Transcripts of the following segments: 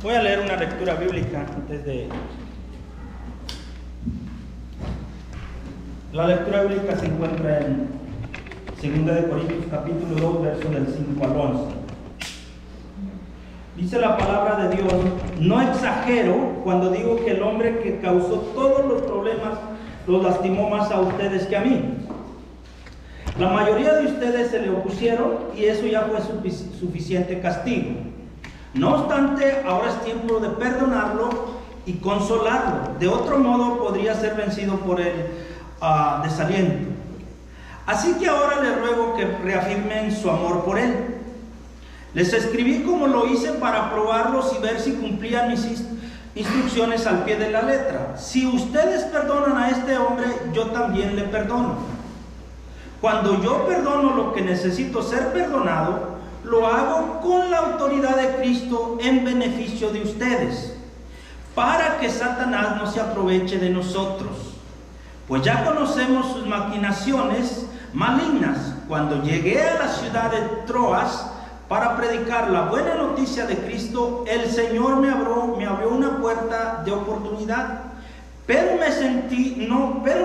Voy a leer una lectura bíblica antes de... La lectura bíblica se encuentra en 2 Corintios capítulo 2, verso del 5 al 11. Dice la palabra de Dios: no exagero cuando digo que el hombre que causó todos los problemas los lastimó más a ustedes que a mí. La mayoría de ustedes se le opusieron y eso ya fue suficiente castigo. No obstante, ahora es tiempo de perdonarlo y consolarlo. De otro modo podría ser vencido por el desaliento. Así que ahora les ruego que reafirmen su amor por él. Les escribí como lo hice para probarlos y ver si cumplían mis instrucciones al pie de la letra. Si ustedes perdonan a este hombre, yo también le perdono. Cuando yo perdono lo que necesito ser perdonado, lo hago con la autoridad de Cristo en beneficio de ustedes, para que Satanás no se aproveche de nosotros. Pues ya conocemos sus maquinaciones malignas. Cuando llegué a la ciudad de Troas para predicar la buena noticia de Cristo, el Señor me abrió una puerta de oportunidad, pero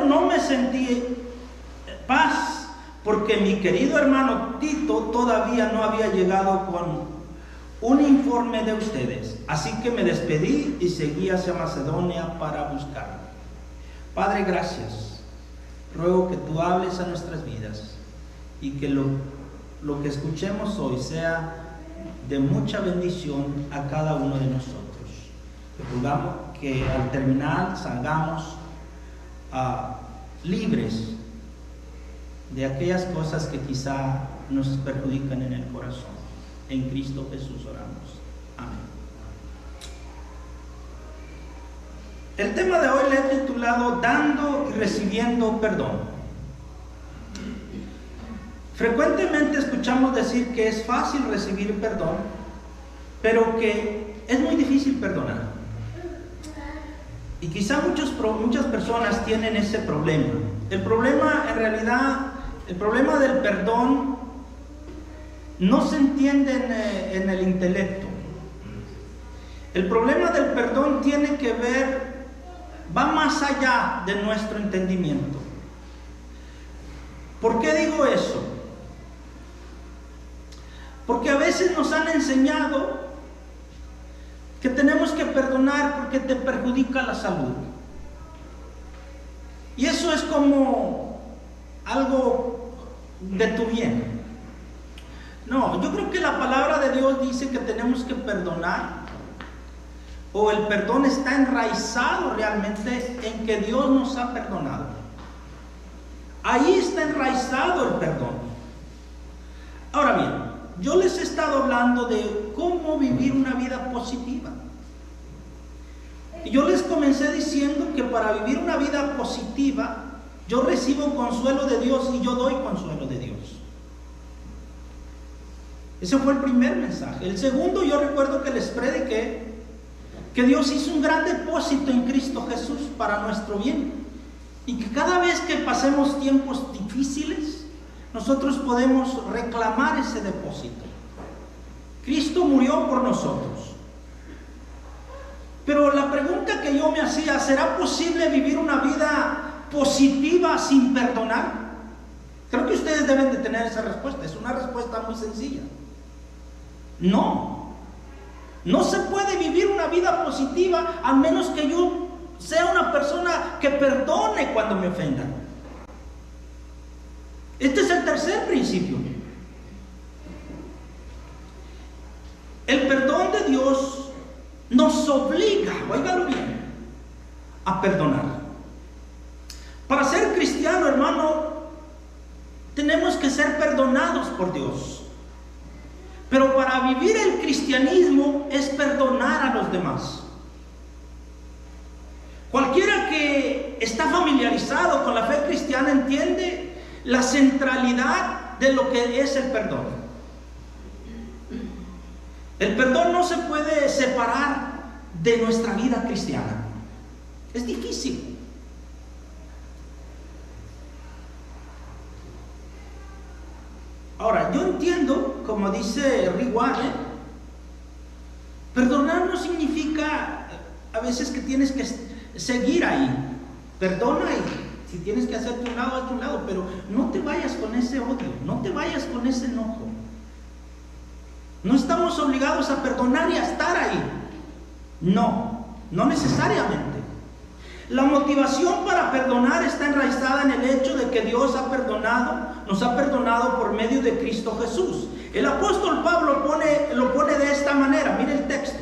no me sentí paz, porque mi querido hermano Tito todavía no había llegado con un informe de ustedes. Así que me despedí y seguí hacia Macedonia para buscarlo. Padre, gracias. Ruego que tú hables a nuestras vidas y que lo que escuchemos hoy sea de mucha bendición a cada uno de nosotros. Que al terminar salgamos libres de aquellas cosas que quizá nos perjudican en el corazón. En Cristo Jesús oramos. Amén. El tema de hoy le he titulado Dando y recibiendo perdón. Frecuentemente escuchamos decir que es fácil recibir perdón, pero que es muy difícil perdonar. Y quizá muchas personas tienen ese problema. El problema del perdón no se entiende en el intelecto. El problema del perdón tiene que ver, va más allá de nuestro entendimiento. ¿Por qué digo eso? Porque a veces nos han enseñado que tenemos que perdonar porque te perjudica la salud. Y eso es como algo de tu bien. No, yo creo que la palabra de Dios dice que tenemos que perdonar, o el perdón está enraizado realmente en que Dios nos ha perdonado. Ahí está enraizado el perdón. Ahora bien, yo les he estado hablando de cómo vivir una vida positiva. Y yo les comencé diciendo que para vivir una vida positiva, yo recibo consuelo de Dios y yo doy consuelo de Dios. Ese fue el primer mensaje. El segundo, yo recuerdo que les prediqué que Dios hizo un gran depósito en Cristo Jesús para nuestro bien. Y que cada vez que pasemos tiempos difíciles, nosotros podemos reclamar ese depósito. Cristo murió por nosotros. Pero la pregunta que yo me hacía, ¿será posible vivir una vida positiva sin perdonar? Creo que ustedes deben de tener esa respuesta. Es una respuesta muy sencilla. No se puede vivir una vida positiva a menos que yo sea una persona que perdone cuando me ofendan. Este es el tercer principio. El perdón de Dios nos obliga, óigalo bien, a perdonar. Para ser cristiano, hermano, tenemos que ser perdonados por Dios. Pero para vivir el cristianismo es perdonar a los demás. Cualquiera que está familiarizado con la fe cristiana entiende la centralidad de lo que es el perdón. El perdón no se puede separar de nuestra vida cristiana. Es difícil. Ahora, yo entiendo, como dice Rick Warren, perdonar no no significa a veces que tienes que seguir ahí. Perdona y si tienes que hacerte un lado, hazte un lado, pero no te vayas con ese odio, no te vayas con ese enojo. No estamos obligados a perdonar y a estar ahí. No necesariamente. La motivación para perdonar está enraizada en el hecho de que Dios nos ha perdonado por medio de Cristo Jesús. El apóstol Pablo lo pone de esta manera, mire el texto.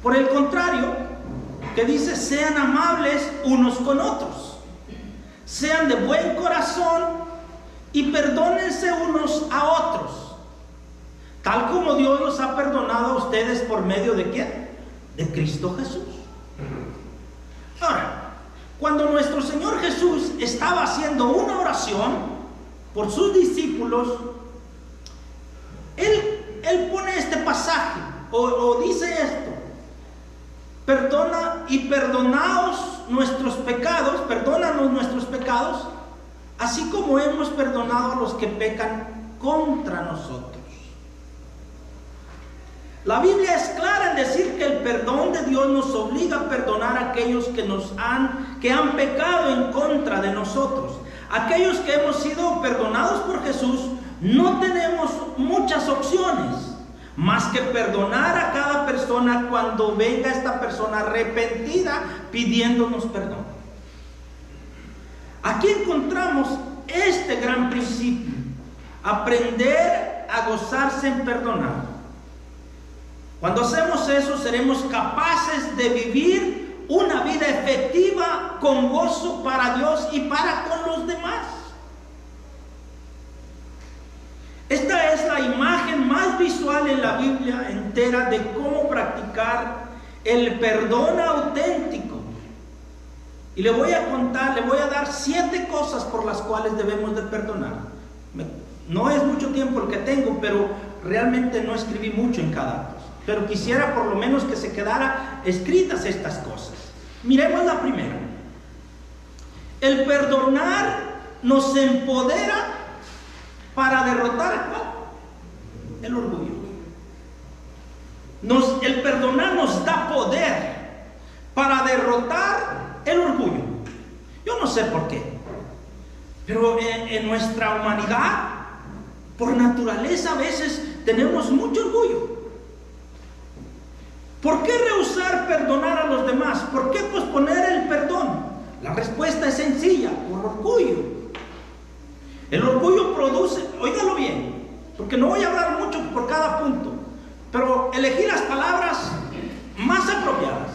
Por el contrario, que dice: sean amables unos con otros, sean de buen corazón y perdónense unos a otros, tal como Dios los ha perdonado a ustedes por medio de ¿quién? De Cristo Jesús. Ahora, cuando nuestro Señor Jesús estaba haciendo una oración por sus discípulos, Él pone este pasaje o dice esto: perdona y perdonaos nuestros pecados, perdónanos nuestros pecados, así como hemos perdonado a los que pecan contra nosotros. La Biblia es clara en decir que el perdón de Dios nos obliga a perdonar a aquellos que han pecado en contra de nosotros. Aquellos que hemos sido perdonados por Jesús, no tenemos muchas opciones más que perdonar a cada persona cuando venga esta persona arrepentida pidiéndonos perdón. Aquí encontramos este gran principio: aprender a gozarse en perdonar. Cuando hacemos eso, seremos capaces de vivir una vida efectiva con gozo para Dios y para con los demás. Esta es la imagen más visual en la Biblia entera de cómo practicar el perdón auténtico. Y le voy a dar 7 cosas por las cuales debemos de perdonar. No es mucho tiempo el que tengo, pero realmente no escribí mucho en cada cosa. Pero quisiera por lo menos que se quedara escritas estas cosas. Miremos la primera. El perdonar nos empodera para derrotar ¿cuál? El orgullo. El perdonar nos da poder para derrotar el orgullo. Yo no sé por qué, pero en nuestra humanidad, por naturaleza, a veces tenemos mucho orgullo. ¿Por qué rehusar perdonar a los demás? ¿Por qué posponer el perdón? La respuesta es sencilla: por orgullo. El orgullo produce, óigalo bien, porque no voy a hablar mucho por cada punto, pero elegí las palabras más apropiadas.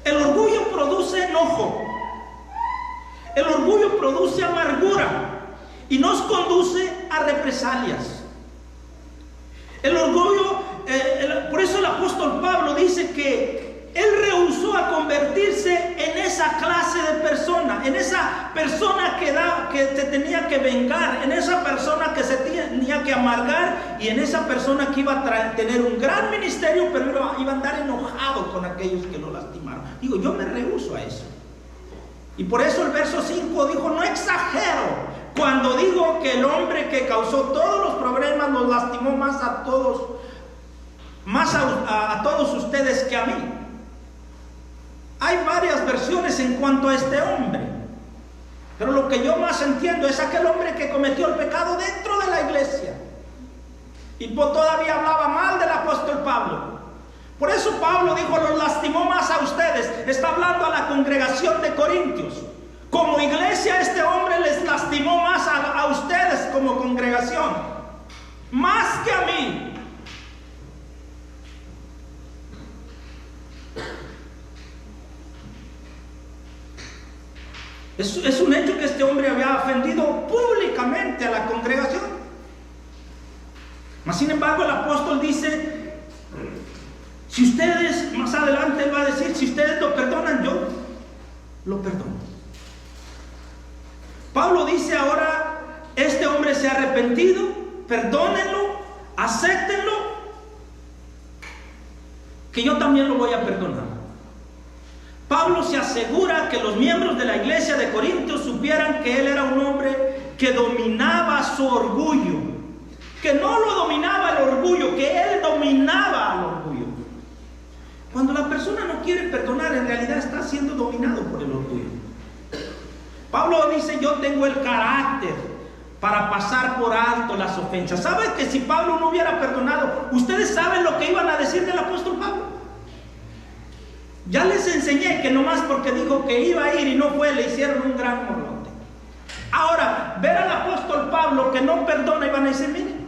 El orgullo produce enojo. El orgullo produce amargura y nos conduce a represalias. El orgullo, por eso el apóstol Pablo dice que él rehusó a convertirse en esa clase de persona, en esa persona que se tenía que vengar, en esa persona que se tenía que amargar y en esa persona que iba a tener un gran ministerio, pero iba a andar enojado con aquellos que lo lastimaron. Digo, yo me rehuso a eso. Y por eso el verso 5 dijo: no exagero cuando digo que el hombre que causó todos los problemas los lastimó más a todos ustedes que a mí. Hay varias versiones en cuanto a este hombre, pero lo que yo más entiendo es aquel hombre que cometió el pecado dentro de la iglesia y todavía hablaba mal del apóstol Pablo. Por eso Pablo dijo: los lastimó más a ustedes. Está hablando a la congregación de Corintios. Como iglesia, este hombre les lastimó más a ustedes como congregación, más que a mí. Es un hecho que este hombre había ofendido públicamente a la congregación. Mas sin embargo, el apóstol dice: si ustedes, más adelante él va a decir, si ustedes lo perdonan, yo lo perdono. Pablo dice ahora: este hombre se ha arrepentido, perdónenlo, acéptenlo, que yo también lo voy a perdonar. Pablo se asegura que los miembros de la iglesia de Corintios supieran que él era un hombre que dominaba su orgullo, que no lo dominaba el orgullo, que él dominaba al orgullo. quiere perdonar, en realidad está siendo dominado por el orgullo. Pablo dice, yo tengo el carácter para pasar por alto las ofensas. ¿Saben que si Pablo no hubiera perdonado, ustedes saben lo que iban a decir del apóstol Pablo? Ya les enseñé que nomás porque dijo que iba a ir y no fue, le hicieron un gran morlote. Ahora, ver al apóstol Pablo que no perdona, y van a decir, miren,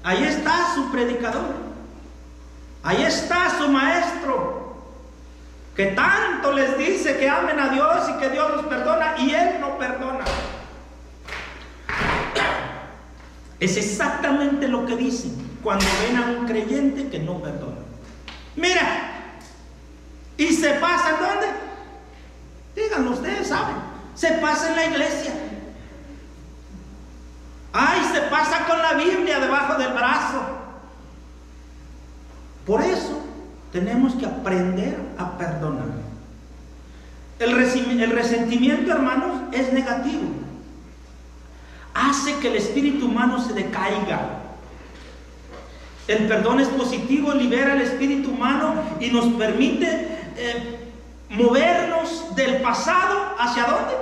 ahí está su predicador, ahí está su maestro, que tanto les dice que amen a Dios y que Dios los perdona, y él no perdona. Es exactamente lo que dicen cuando ven a un creyente que no perdona. Mira, y se pasa, ¿en dónde? Díganlo, ustedes saben. Se pasa en la iglesia. Ay, se pasa con la Biblia debajo del brazo. Por eso tenemos que aprender a perdonar. El resentimiento, hermanos, es negativo. Hace que el espíritu humano se decaiga. El perdón es positivo, libera el espíritu humano y nos permite movernos del pasado ¿hacia dónde?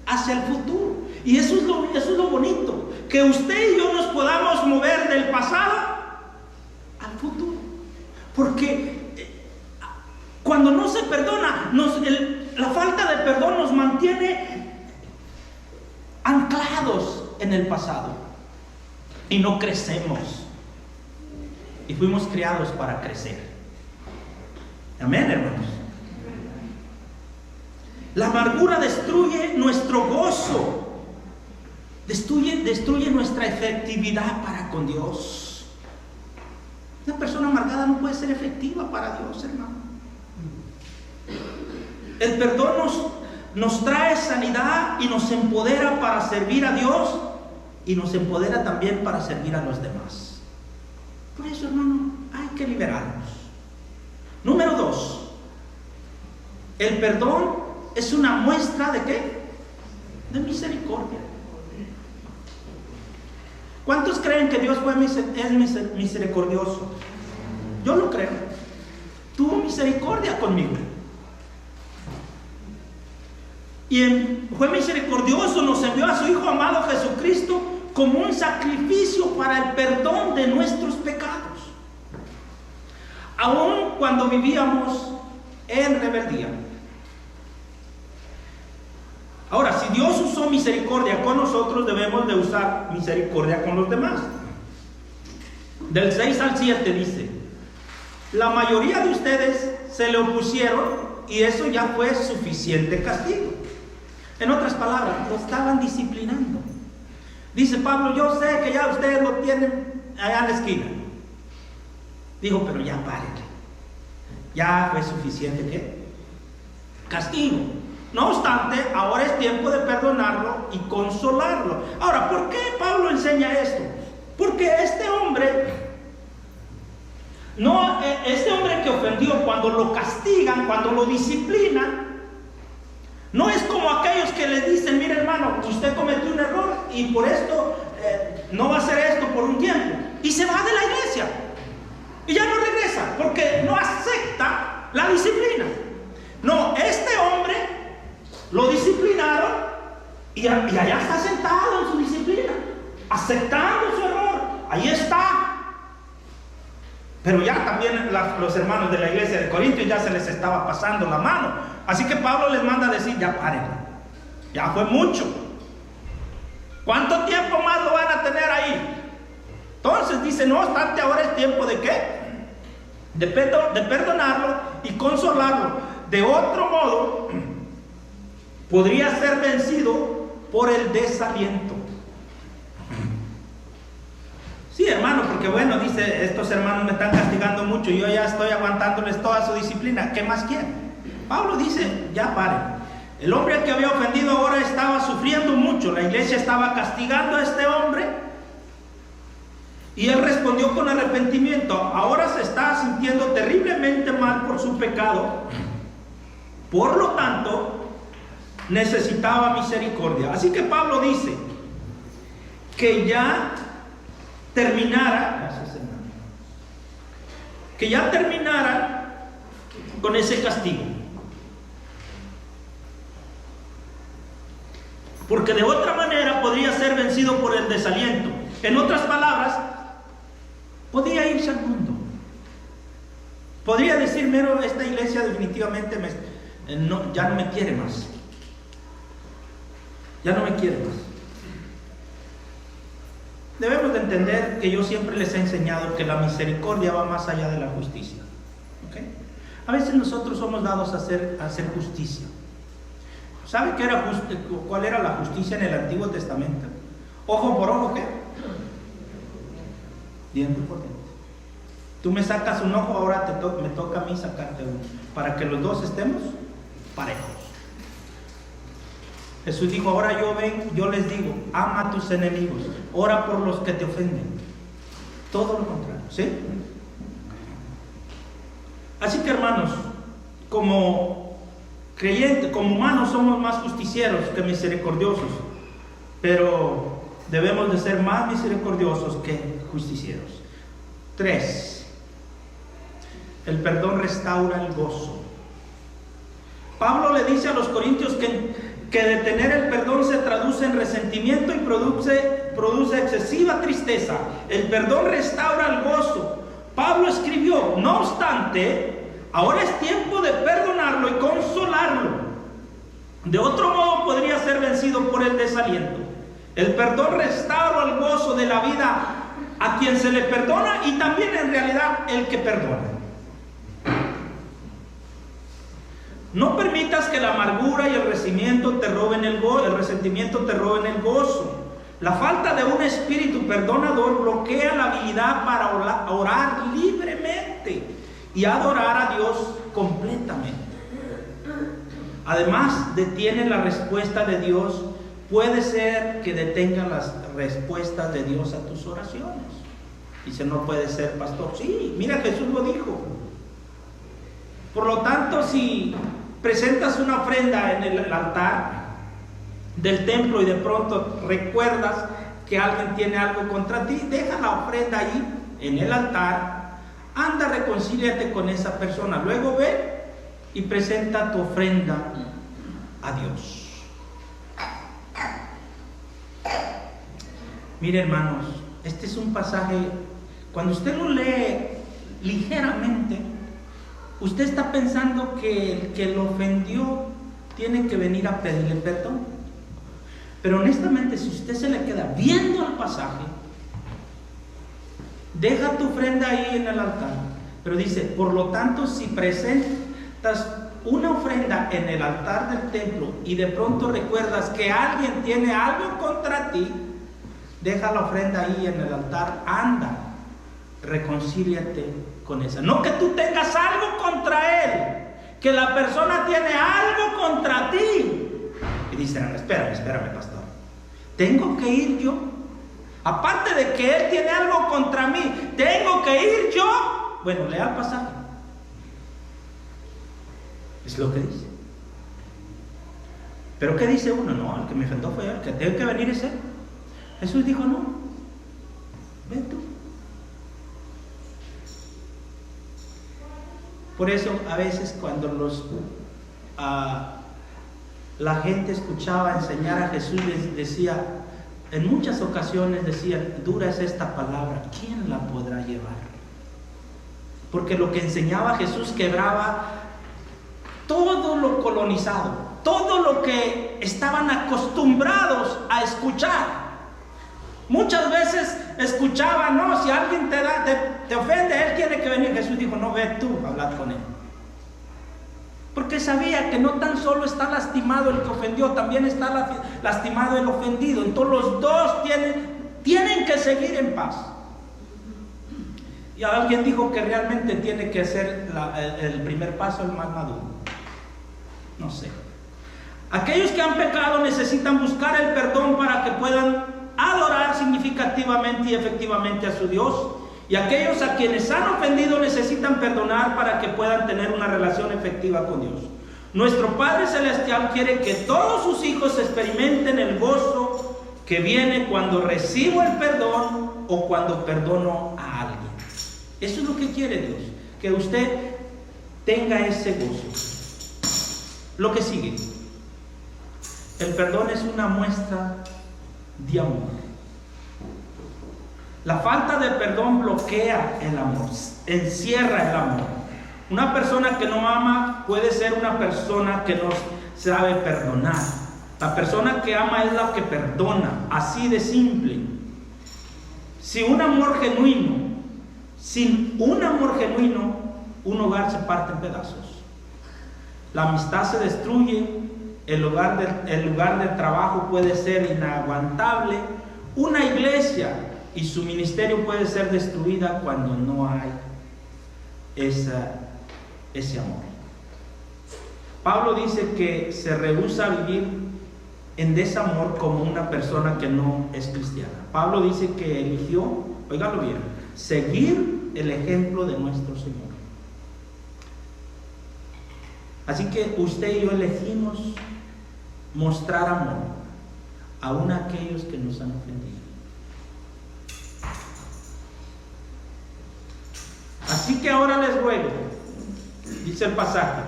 Hacia el futuro. Y eso es lo bonito, que usted y yo nos podamos mover del pasado al futuro. Porque cuando no se perdona, la falta de perdón nos mantiene anclados en el pasado y no crecemos. Y fuimos criados para crecer. Amén, hermanos. La amargura destruye nuestro gozo, destruye nuestra efectividad para con Dios. Una persona amargada no puede ser efectiva para Dios, hermano. El perdón nos trae sanidad y nos empodera para servir a Dios y nos empodera también para servir a los demás. Por eso, hermano, hay que liberarnos. Número 2, el perdón es una muestra ¿de qué? De misericordia. ¿Cuántos creen que Dios es misericordioso? Yo lo creo. Tuvo misericordia conmigo. Y fue misericordioso, nos envió a su Hijo amado Jesucristo como un sacrificio para el perdón de nuestros pecados. Aun cuando vivíamos en rebeldía. Ahora, si Dios usó misericordia con nosotros, debemos de usar misericordia con los demás. Del 6 al 7 dice: la mayoría de ustedes se le opusieron y eso ya fue suficiente castigo. En otras palabras, lo estaban disciplinando. Dice Pablo, yo sé que ya ustedes lo tienen allá en la esquina. Dijo, pero ya párenle. Ya fue suficiente ¿qué? Castigo. No obstante, ahora es tiempo de perdonarlo y consolarlo. Ahora, ¿por qué Pablo enseña esto? Porque este hombre que ofendió, cuando lo castigan, cuando lo disciplinan, no es como aquellos que le dicen, mire hermano, usted cometió un error y por esto no va a hacer esto por un tiempo. Y se va de la iglesia. Y ya no regresa porque no acepta la disciplina. No, este hombre lo disciplinaron y allá está sentado en su disciplina, aceptando su error. Ahí está. Pero ya también los hermanos de la iglesia de Corintios ya se les estaba pasando la mano. Así que Pablo les manda a decir, ya paren. Ya fue mucho. ¿Cuánto tiempo más lo van a tener ahí? Entonces dice, no obstante, ahora es tiempo de ¿qué? De perdonarlo y consolarlo. De otro modo, podría ser vencido por el desaliento. Sí, hermano, porque bueno, dice, estos hermanos me están castigando mucho, yo ya estoy aguantándoles toda su disciplina, ¿qué más quieren? Pablo dice, ya paren. El hombre que había ofendido ahora estaba sufriendo mucho, la iglesia estaba castigando a este hombre y él respondió con arrepentimiento. Ahora se está sintiendo terriblemente mal por su pecado, por lo tanto necesitaba misericordia. Así que Pablo dice que ya terminara con ese castigo. Porque de otra manera podría ser vencido por el desaliento. En otras palabras, podría irse al mundo. Podría decir, mero, esta iglesia definitivamente ya no me quiere más. Ya no me quiere más. Debemos de entender que yo siempre les he enseñado que la misericordia va más allá de la justicia. ¿Okay? A veces nosotros somos dados a hacer justicia. ¿Sabe cuál era la justicia en el Antiguo Testamento? Ojo por ojo, ¿qué? Diente por diente. Tú me sacas un ojo, ahora me toca a mí sacarte uno, para que los dos estemos parejos. Jesús dijo, ahora yo les digo, ama a tus enemigos, ora por los que te ofenden. Todo lo contrario, ¿sí? Así que, hermanos, como creyentes, como humanos, somos más justicieros que misericordiosos, pero debemos de ser más misericordiosos que justicieros. 3. El perdón restaura el gozo. Pablo le dice a los corintios que detener el perdón se traduce en resentimiento y produce excesiva tristeza. El perdón restaura el gozo. Pablo escribió, no obstante, ahora es tiempo de perdonarlo y consolarlo. De otro modo podría ser vencido por el desaliento. El perdón restaura el gozo de la vida a quien se le perdona y también en realidad el que perdona. No permitas que la amargura y el resentimiento te roben el gozo. La falta de un espíritu perdonador bloquea la habilidad para orar libremente y adorar a Dios completamente. Además, detiene la respuesta de Dios. Puede ser que detenga las respuestas de Dios a tus oraciones. Dice, no puede ser, pastor. Sí, mira, Jesús lo dijo. Por lo tanto, si presentas una ofrenda en el altar del templo y de pronto recuerdas que alguien tiene algo contra ti, deja la ofrenda ahí en el altar, anda, reconcíliate con esa persona, luego ve y presenta tu ofrenda a Dios. Mire, hermanos, este es un pasaje, cuando usted lo lee ligeramente, usted está pensando que el que lo ofendió tiene que venir a pedirle perdón. Pero honestamente, si usted se le queda viendo el pasaje, deja tu ofrenda ahí en el altar. Pero dice, por lo tanto, si presentas una ofrenda en el altar del templo y de pronto recuerdas que alguien tiene algo contra ti, deja la ofrenda ahí en el altar, anda, reconcíliate con esa. No que tú tengas algo contra él, que la persona tiene algo contra ti. Y dicen, espérame, pastor, tengo que ir yo. Aparte de que él tiene algo contra mí, tengo que ir yo. Bueno, lea el pasaje. Es lo que dice. Pero ¿qué dice uno? No, el que me ofendió fue él, el que tiene que venir es él. Jesús dijo, no, ven tú. Por eso a veces cuando la gente escuchaba enseñar a Jesús, les decía, en muchas ocasiones decían, dura es esta palabra, ¿quién la podrá llevar? Porque lo que enseñaba Jesús quebraba todo lo colonizado, todo lo que estaban acostumbrados a escuchar. Muchas veces escuchaban, no, si alguien te ofende, él tiene que venir. Jesús dijo, no, ve tú a hablar con él. Porque sabía que no tan solo está lastimado el que ofendió, también está lastimado el ofendido. Entonces los dos tienen que seguir en paz. Y alguien dijo que realmente tiene que ser el primer paso el más maduro. No sé. Aquellos que han pecado necesitan buscar el perdón para que puedan adorar significativamente y efectivamente a su Dios. Y aquellos a quienes han ofendido necesitan perdonar para que puedan tener una relación efectiva con Dios. Nuestro Padre Celestial quiere que todos sus hijos experimenten el gozo que viene cuando recibo el perdón o cuando perdono a alguien. Eso es lo que quiere Dios, que usted tenga ese gozo. Lo que sigue. El perdón es una muestra de amor. La falta de perdón bloquea el amor, encierra el amor. Una persona que no ama puede ser una persona que no sabe perdonar. La persona que ama es la que perdona, así de simple. Sin un amor genuino, un hogar se parte en pedazos. La amistad se destruye, el lugar de trabajo puede ser inaguantable, una iglesia y su ministerio puede ser destruida cuando no hay ese amor. Pablo dice que se rehúsa a vivir en desamor como una persona que no es cristiana. Pablo dice que eligió, óigalo bien, seguir el ejemplo de nuestro Señor. Así que usted y yo elegimos mostrar amor aún a aquellos que nos han ofendido. Así que ahora les ruego, dice el pasaje,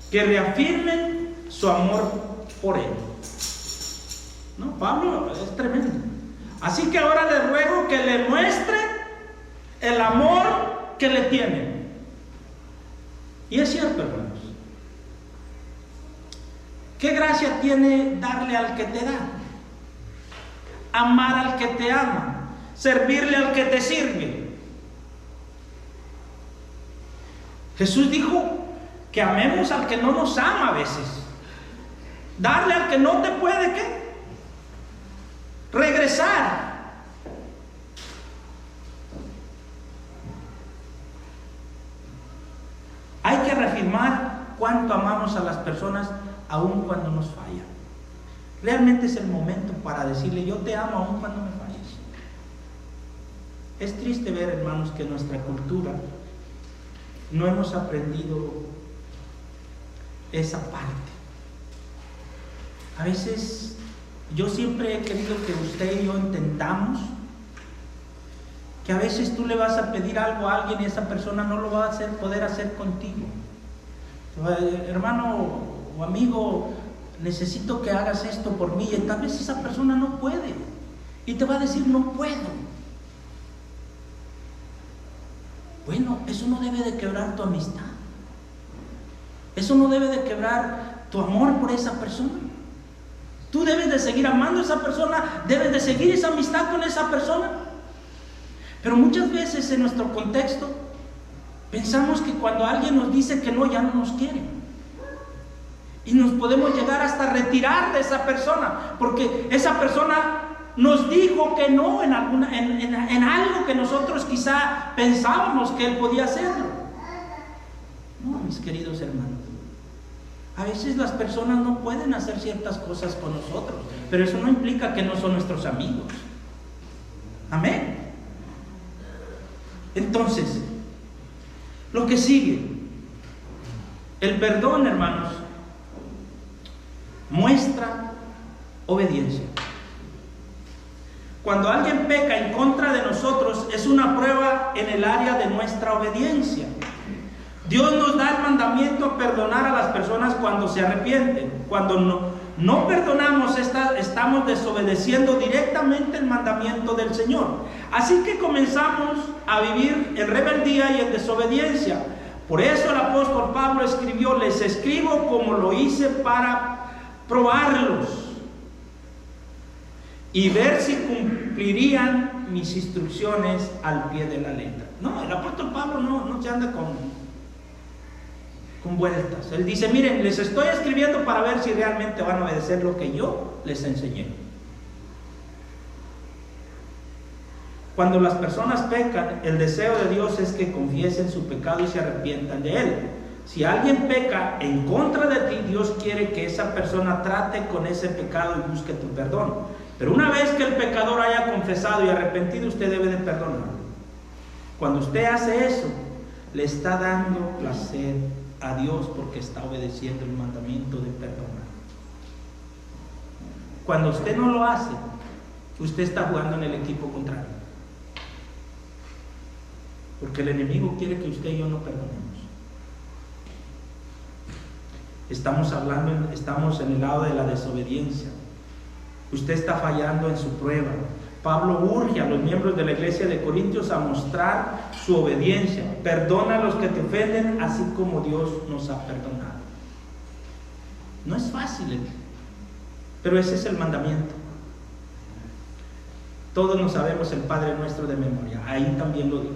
que reafirmen su amor por Él. No, Pablo es tremendo. Así que ahora les ruego que le muestren el amor que le tienen. Y es cierto, hermanos. ¿Qué gracia tiene darle al que te da? Amar al que te ama. Servirle al que te sirve. Jesús dijo que amemos al que no nos ama a veces. Darle al que no te puede, ¿qué? Regresar. Hay que reafirmar cuánto amamos a las personas aun cuando nos fallan. Realmente es el momento para decirle: yo te amo aun cuando me falles. Es triste ver, hermanos, que en nuestra cultura no hemos aprendido esa parte. A veces yo siempre he querido que usted y yo entendamos que a veces tú le vas a pedir algo a alguien y esa persona no lo va a poder hacer contigo. Hermano o amigo, necesito que hagas esto por mí, y tal vez esa persona no puede y te va a decir: no puedo. Bueno, eso no debe de quebrar tu amistad, eso no debe de quebrar tu amor por esa persona. Tú debes de seguir amando a esa persona, debes de seguir esa amistad con esa persona. Pero muchas veces en nuestro contexto pensamos que cuando alguien nos dice que no, ya no nos quiere. Y nos podemos llegar hasta retirar de esa persona, porque esa persona nos dijo que no en algo que nosotros quizá pensábamos que él podía hacerlo. No, mis queridos hermanos, a veces las personas no pueden hacer ciertas cosas con nosotros, pero eso no implica que no son nuestros amigos. Amén. Entonces, lo que sigue, el perdón, hermanos, muestra obediencia. Cuando alguien peca en contra de nosotros, es una prueba en el área de nuestra obediencia. Dios nos da el mandamiento a perdonar a las personas cuando se arrepienten. Cuando no perdonamos, estamos desobedeciendo directamente el mandamiento del Señor. Así que comenzamos a vivir en rebeldía y en desobediencia. Por eso el apóstol Pablo escribió: les escribo como lo hice para probarlos y ver si cumplirían mis instrucciones al pie de la letra. No, el apóstol Pablo no se anda con vueltas. Él dice: miren, les estoy escribiendo para ver si realmente van a obedecer lo que yo les enseñé. Cuando las personas pecan, el deseo de Dios es que confiesen su pecado y se arrepientan de él. Si alguien peca en contra de ti, Dios quiere que esa persona trate con ese pecado y busque tu perdón. Pero una vez que el pecador haya confesado y arrepentido, usted debe de perdonarlo. Cuando usted hace eso, le está dando placer a Dios porque está obedeciendo el mandamiento de perdonar. Cuando usted no lo hace, usted está jugando en el equipo contrario. Porque el enemigo quiere que usted y yo no perdonemos. estamos en el lado de la desobediencia. Usted está fallando en su prueba. Pablo urge a los miembros de la iglesia de Corintios a mostrar su obediencia. Perdona a los que te ofenden, así como Dios nos ha perdonado. No es fácil, pero ese es el mandamiento. Todos nos sabemos el Padre Nuestro de memoria. Ahí también lo digo.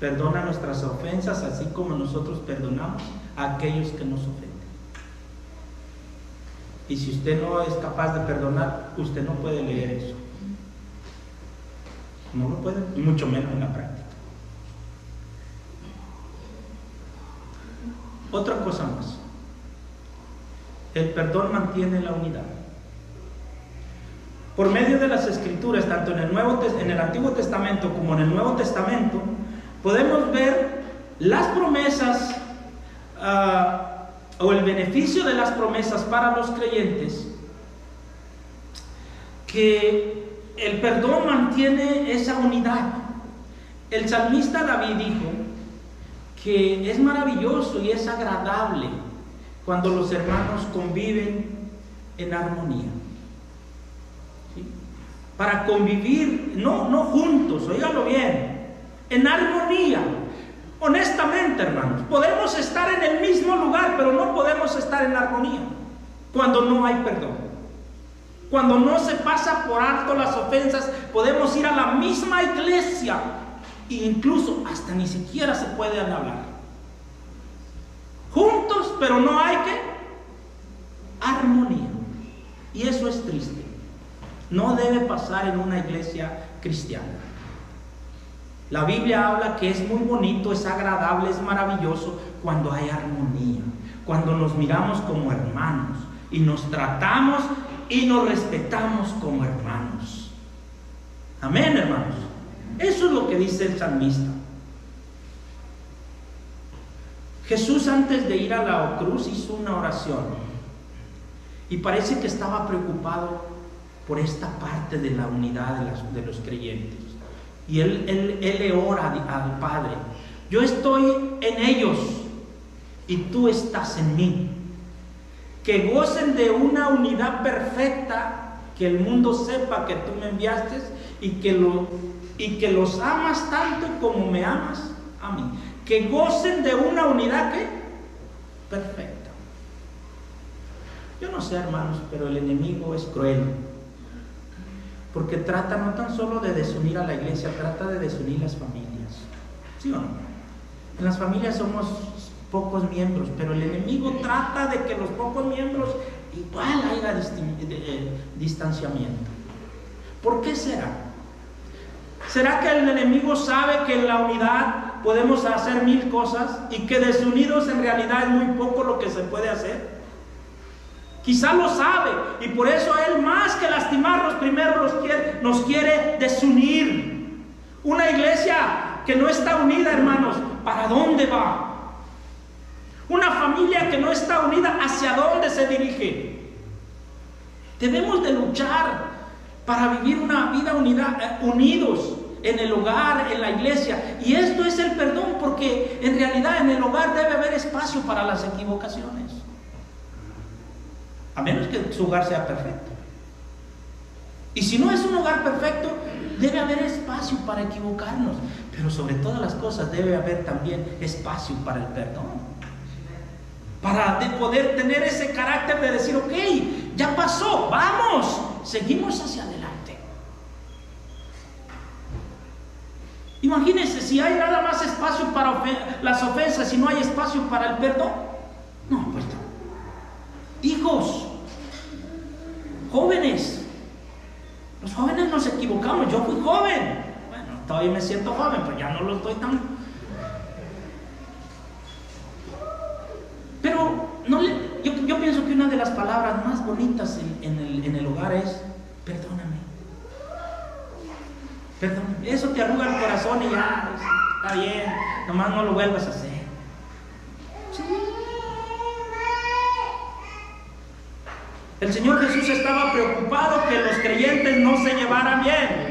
Perdona nuestras ofensas, así como nosotros perdonamos a aquellos que nos ofenden. Y si usted no es capaz de perdonar, usted no puede leer eso. No lo puede, mucho menos en la práctica. Otra cosa más. El perdón mantiene la unidad. Por medio de las Escrituras, tanto en el Antiguo Testamento como en el Nuevo Testamento, podemos ver las promesas o el beneficio de las promesas para los creyentes, que el perdón mantiene esa unidad. El salmista David dijo que es maravilloso y es agradable cuando los hermanos conviven en armonía. ¿Sí? Para convivir, no juntos, óigalo bien, en armonía. Honestamente, hermanos, podemos estar en el mismo lugar, pero no podemos estar en armonía cuando no hay perdón. Cuando no se pasa por alto las ofensas, podemos ir a la misma iglesia e incluso hasta ni siquiera se pueden hablar. Juntos, pero no hay armonía. Y eso es triste. No debe pasar en una iglesia cristiana. La Biblia habla que es muy bonito, es agradable, es maravilloso cuando hay armonía, cuando nos miramos como hermanos y nos tratamos y nos respetamos como hermanos. Amén, hermanos. Eso es lo que dice el salmista. Jesús, antes de ir a la cruz, hizo una oración y parece que estaba preocupado por esta parte de la unidad de los creyentes. Y él le ora al Padre: yo estoy en ellos y tú estás en mí. Que gocen de una unidad perfecta, que el mundo sepa que tú me enviaste y que los amas tanto como me amas a mí. Que gocen de una unidad perfecta. Yo no sé, hermanos, pero el enemigo es cruel, porque trata no tan solo de desunir a la iglesia, trata de desunir las familias. ¿Sí o no? En las familias somos pocos miembros, pero el enemigo trata de que los pocos miembros igual haya distanciamiento. ¿Por qué será? ¿Será que el enemigo sabe que en la unidad podemos hacer 1000 cosas y que desunidos en realidad es muy poco lo que se puede hacer? Quizá lo sabe y por eso él, más que lastimarnos, primero nos quiere desunir. Una iglesia que no está unida, hermanos, ¿para dónde va? Una familia que no está unida, ¿hacia dónde se dirige? Debemos de luchar para vivir una vida unidos en el hogar, en la iglesia. Y esto es el perdón, porque en realidad en el hogar debe haber espacio para las equivocaciones. A menos que su hogar sea perfecto. Y si no es un hogar perfecto, debe haber espacio para equivocarnos. Pero sobre todas las cosas debe haber también espacio para el perdón. Para poder tener ese carácter de decir: ok, ya pasó, vamos, seguimos hacia adelante. Imagínense si hay nada más espacio para las ofensas y no hay espacio para el perdón. No, pues no. Hijos, jóvenes, los jóvenes nos equivocamos. Yo fui joven, bueno, todavía me siento joven, pero ya no lo estoy tan. Pero yo pienso que una de las palabras más bonitas en el hogar es: perdóname. Perdóname. Eso te arruga el corazón y ya, está bien, nomás no lo vuelvas a hacer. Sí. El Señor Jesús estaba preocupado que los creyentes no se llevaran bien.